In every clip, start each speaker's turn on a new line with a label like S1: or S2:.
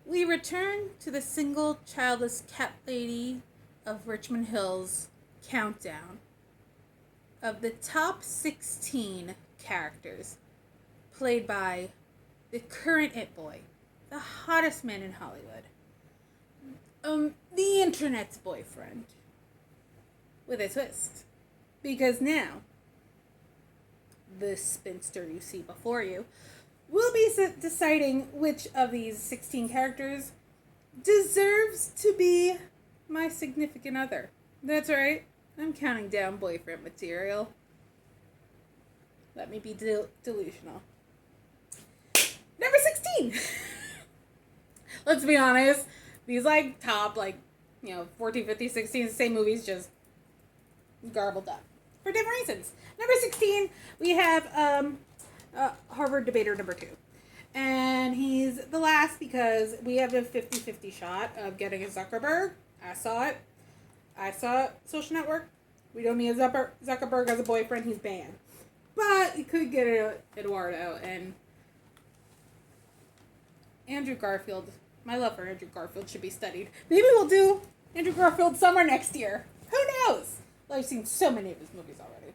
S1: We return to the single childless cat lady of Richmond Hill's countdown of the top 16 characters played by the current It Boy, the hottest man in Hollywood, the internet's boyfriend, with a twist. Because now, the spinster you see before you will be deciding which of these 16 characters deserves to be my significant other. That's right, I'm counting down boyfriend material. Let me be delusional. Number 16! Let's be honest, these top 14, 15, 16, same movies just garbled up for different reasons. Number 16, we have Harvard debater number 2. And he's the last because we have a 50-50 shot of getting a Zuckerberg. I saw it. Social Network. We don't need a Zuckerberg as a boyfriend. He's banned. But you could get Eduardo and Andrew Garfield. My love for Andrew Garfield should be studied. Maybe we'll do Andrew Garfield summer next year. Who knows? I've seen so many of his movies already.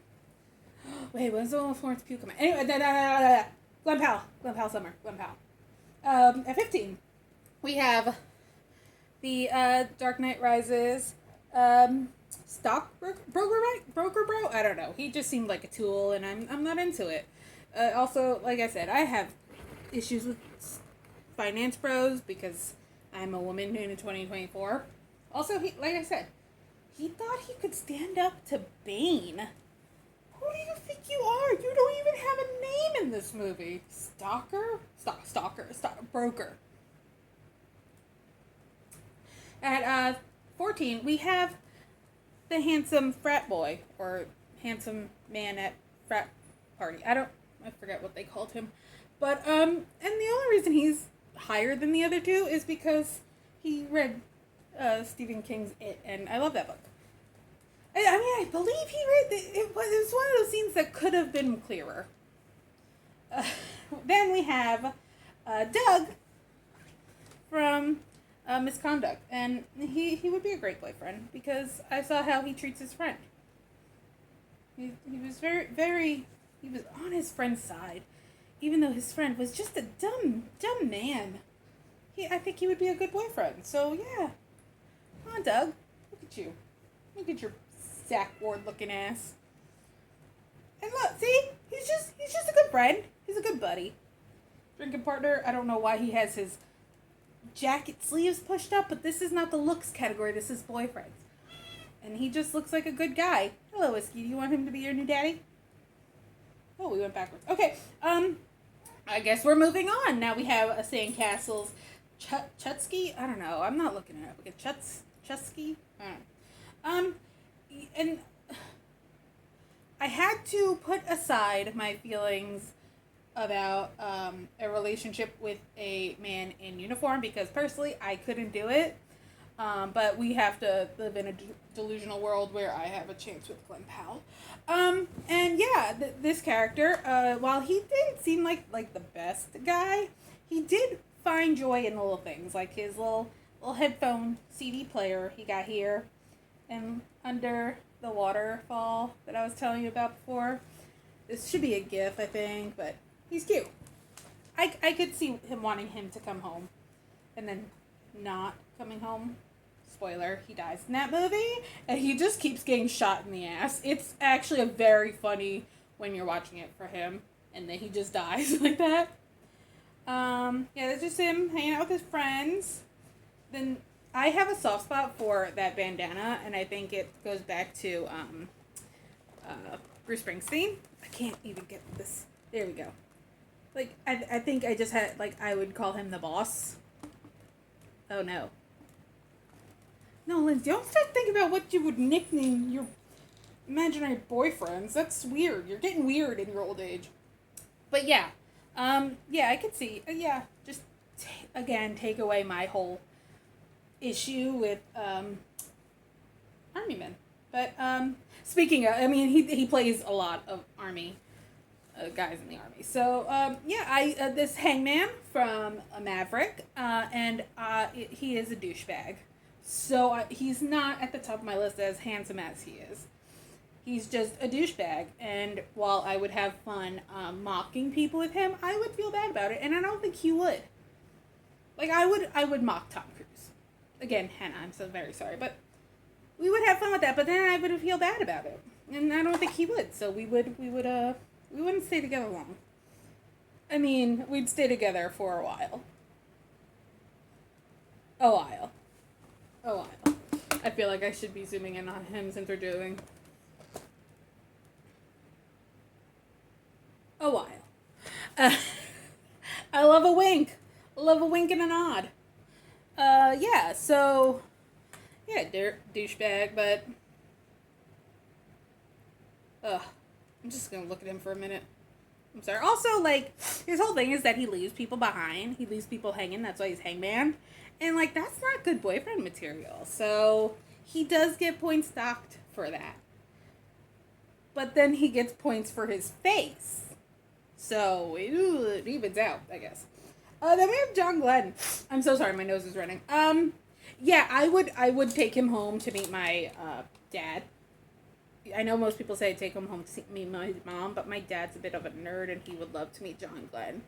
S1: Wait, when's the one with Florence Pugh coming? Anyway, Glen Powell summer. Glen Powell. At 15, we have the Dark Knight Rises stockbroker bro? I don't know. He just seemed like a tool, and I'm not into it. Also, like I said, I have issues with finance bros because I'm a woman in 2024. Also, he thought he could stand up to Bane. Who do you think you are? You don't even have a name in this movie. Broker. At 14, we have the handsome frat boy, or handsome man at frat party. I forget what they called him. But, and the only reason he's higher than the other two is because he read Stephen King's It, and I love that book. I believe he read it was one of those scenes that could have been clearer. Then we have Doug from Misconduct, and he would be a great boyfriend because I saw how he treats his friend. He was he was on his friend's side, even though his friend was just a dumb man. I think he would be a good boyfriend. So yeah, come on, Doug, look at you, look at your Zach Ward looking ass. And look, see, he's just a good friend. He's a good buddy. Drinking partner. I don't know why he has his jacket sleeves pushed up, but this is not the looks category. This is boyfriend, and he just looks like a good guy. Hello, Whiskey. Do you want him to be your new daddy? Oh, we went backwards. Okay. I guess we're moving on. Now we have a Sandcastle's Chutsky. I don't know. I'm not looking it up. Okay, Chutsky. I don't know. And I had to put aside my feelings about a relationship with a man in uniform because personally I couldn't do it. But we have to live in a delusional world where I have a chance with Glen Powell. And yeah, this character, while he didn't seem like the best guy, he did find joy in the little things, like his little headphone CD player he got here, and under the waterfall that I was telling you about before. This should be a GIF, I think, but he's cute. I could see him wanting him to come home, and then not coming home. Spoiler, he dies in that movie, and he just keeps getting shot in the ass. It's actually a very funny when you're watching it for him, and then he just dies like that. Yeah, that's just him hanging out with his friends. Then I have a soft spot for that bandana, and I think it goes back to Bruce Springsteen. I can't even get this. There we go. I think I just had, I would call him the boss. Oh, no. No, Lindsay, don't start thinking about what you would nickname your imaginary boyfriends. That's weird. You're getting weird in your old age. But yeah. Yeah, I could see. Yeah, just, again, take away my whole issue with Army Men. But, speaking of, he plays a lot of Army guys in the army. So yeah, this hangman from Maverick, and he is a douchebag. So he's not at the top of my list as handsome as he is. He's just a douchebag, and while I would have fun mocking people with him, I would feel bad about it, and I don't think he would. Like, I would mock Tom Cruise. Again, Hannah, I'm so very sorry, but we would have fun with that, but then I would feel bad about it, and I don't think he would, so we wouldn't stay together long. I mean, we'd stay together for a while. A while. I feel like I should be zooming in on him since we're doing a while. I love a wink. I love a wink and a nod. Yeah, so, yeah, douchebag, but, I'm just gonna look at him for a minute. I'm sorry. Also, like, his whole thing is that he leaves people behind. He leaves people hanging. That's why he's hangman. And, like, that's not good boyfriend material. So, he does get points docked for that. But then he gets points for his face. So, it evens out, I guess. Then we have John Glenn. I'm so sorry, my nose is running. Yeah, I would take him home to meet my dad. I know most people say take him home to meet my mom, but my dad's a bit of a nerd, and he would love to meet John Glenn.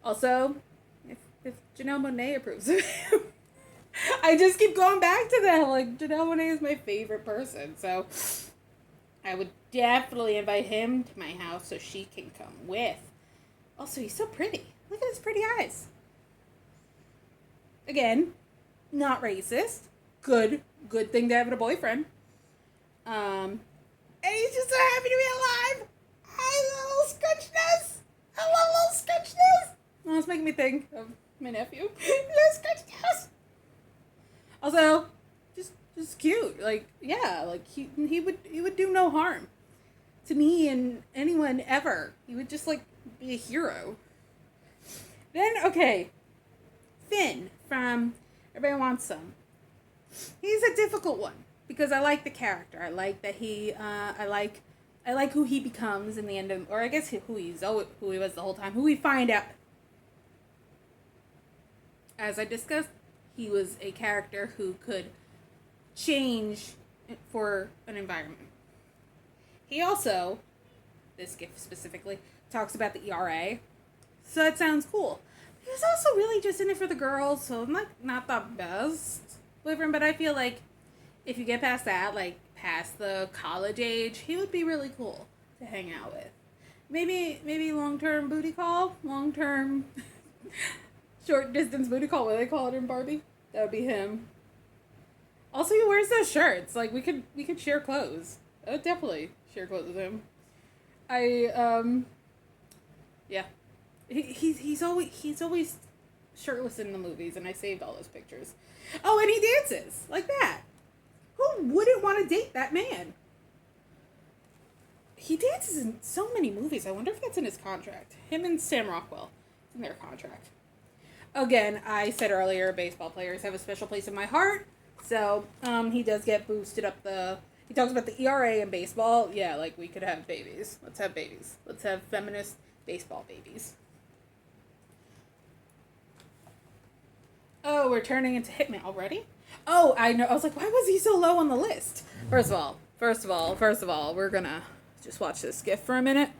S1: Also, if Janelle Monáe approves of him. I just keep going back to that. Like, Janelle Monáe is my favorite person, so I would definitely invite him to my house so she can come with. Also, he's so pretty. Look at his pretty eyes. Again, not racist. Good thing to have in a boyfriend. And he's just so happy to be alive. I love a little scrunchness. I love a little scrunchness. Oh, it's making me think of my nephew. Little scrunchness. Also, just cute. Like, yeah, like he would do no harm to me and anyone ever. He would just like be a hero. Then, okay, Finn from Everybody Wants Some. He's a difficult one because I like the character. I like that he. I like who he becomes in the end of, or I guess who he was the whole time. Who we find out, as I discussed, he was a character who could change for an environment. He also, this gift specifically, talks about the ERA. So it sounds cool. He was also really just in it for the girls, so not the best boyfriend, but I feel like if you get past that, like past the college age, he would be really cool to hang out with. Maybe long-term booty call, long-term short distance booty call, what do they call it in Barbie? That would be him. Also, he wears those shirts. Like, we could share clothes. I would definitely share clothes with him. Yeah. He's always shirtless in the movies, and I saved all those pictures. Oh, and he dances like that. Who wouldn't want to date that man? He dances in so many movies. I wonder if that's in his contract. Him and Sam Rockwell. It's in their contract. Again, I said earlier, baseball players have a special place in my heart. So, he does get boosted up he talks about the ERA in baseball. Yeah, like, we could have babies. Let's have babies. Let's have feminist baseball babies. Oh, we're turning into Hitman already? Oh, I know. I was like, why was he so low on the list? First of all, we're gonna just watch this GIF for a minute.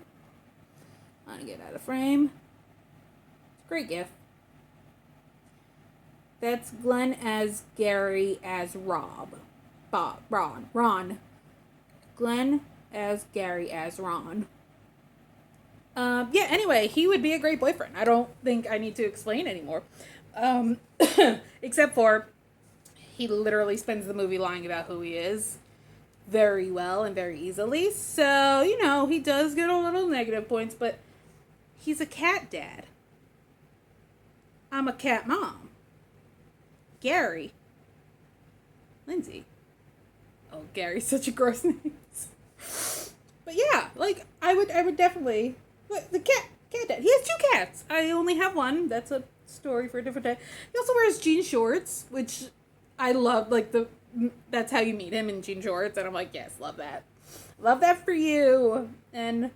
S1: I'm gonna get out of frame. Great GIF. That's Glenn as Gary as Ron. Glenn as Gary as Ron. Yeah, anyway, he would be a great boyfriend. I don't think I need to explain anymore. Except for he literally spends the movie lying about who he is very well and very easily. So, he does get a little negative points, but he's a cat dad. I'm a cat mom. Gary. Lindsay. Oh, Gary's such a gross name. But yeah, like, I would definitely, the cat dad. He has 2 cats. I only have one. That's a story for a different day. He also wears jean shorts, which I love, like, that's how you meet him, in jean shorts, and I'm like, yes, love that. Love that for you. And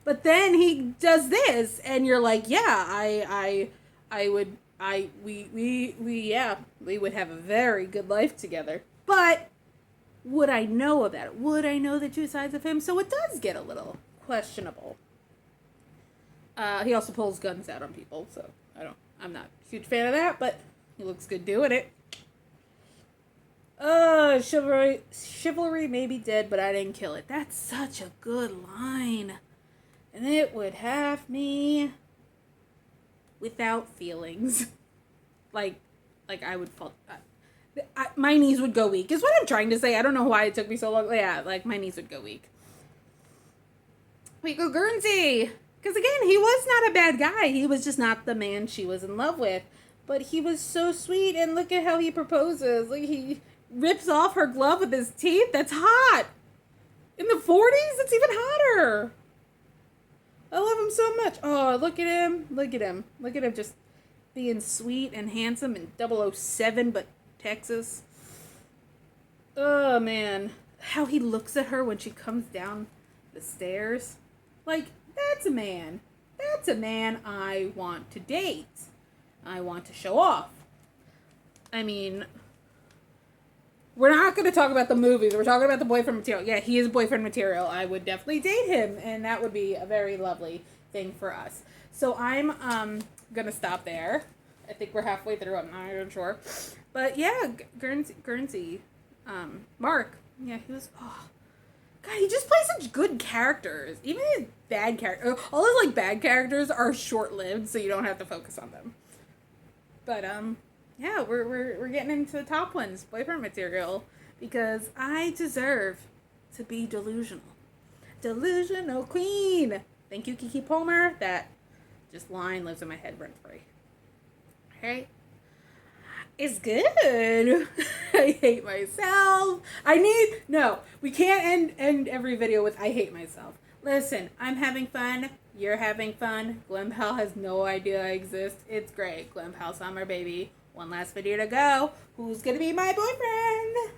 S1: But then he does this, and you're like, yeah, we would have a very good life together. But would I know about it? Would I know the two sides of him? So it does get a little questionable. He also pulls guns out on people, so I'm not a huge fan of that, but he looks good doing it. Chivalry may be dead, but I didn't kill it. That's such a good line. And it would have me without feelings. like I would fall. My knees would go weak, is what I'm trying to say. I don't know why it took me so long. Yeah, like, my knees would go weak. We go Guernsey. Because, again, he was not a bad guy. He was just not the man she was in love with. But he was so sweet, and look at how he proposes. Like, he rips off her glove with his teeth. That's hot. In the 40s, it's even hotter. I love him so much. Oh, look at him. Look at him. Look at him just being sweet and handsome in 007, but Texas. Oh, man. How he looks at her when she comes down the stairs. Like, that's a man. That's a man I want to date. I want to show off. I mean, we're not going to talk about the movies. We're talking about the boyfriend material. Yeah, he is boyfriend material. I would definitely date him, and that would be a very lovely thing for us. So I'm going to stop there. I think we're halfway through. I'm not even sure. But yeah, Guernsey. Mark. Yeah, he was... Oh, God, he just plays such good characters. Even his bad characters. All his, like, bad characters are short-lived, so you don't have to focus on them. But, yeah, we're getting into the top ones, boyfriend material, because I deserve to be delusional. Delusional queen. Thank you, Keke Palmer. That just line lives in my head rent-free. Okay? It's good. I hate myself. No, we can't end every video with I hate myself. Listen, I'm having fun. You're having fun. Glen Powell has no idea I exist. It's great. Glen Powell summer, baby. One last video to go. Who's gonna be my boyfriend?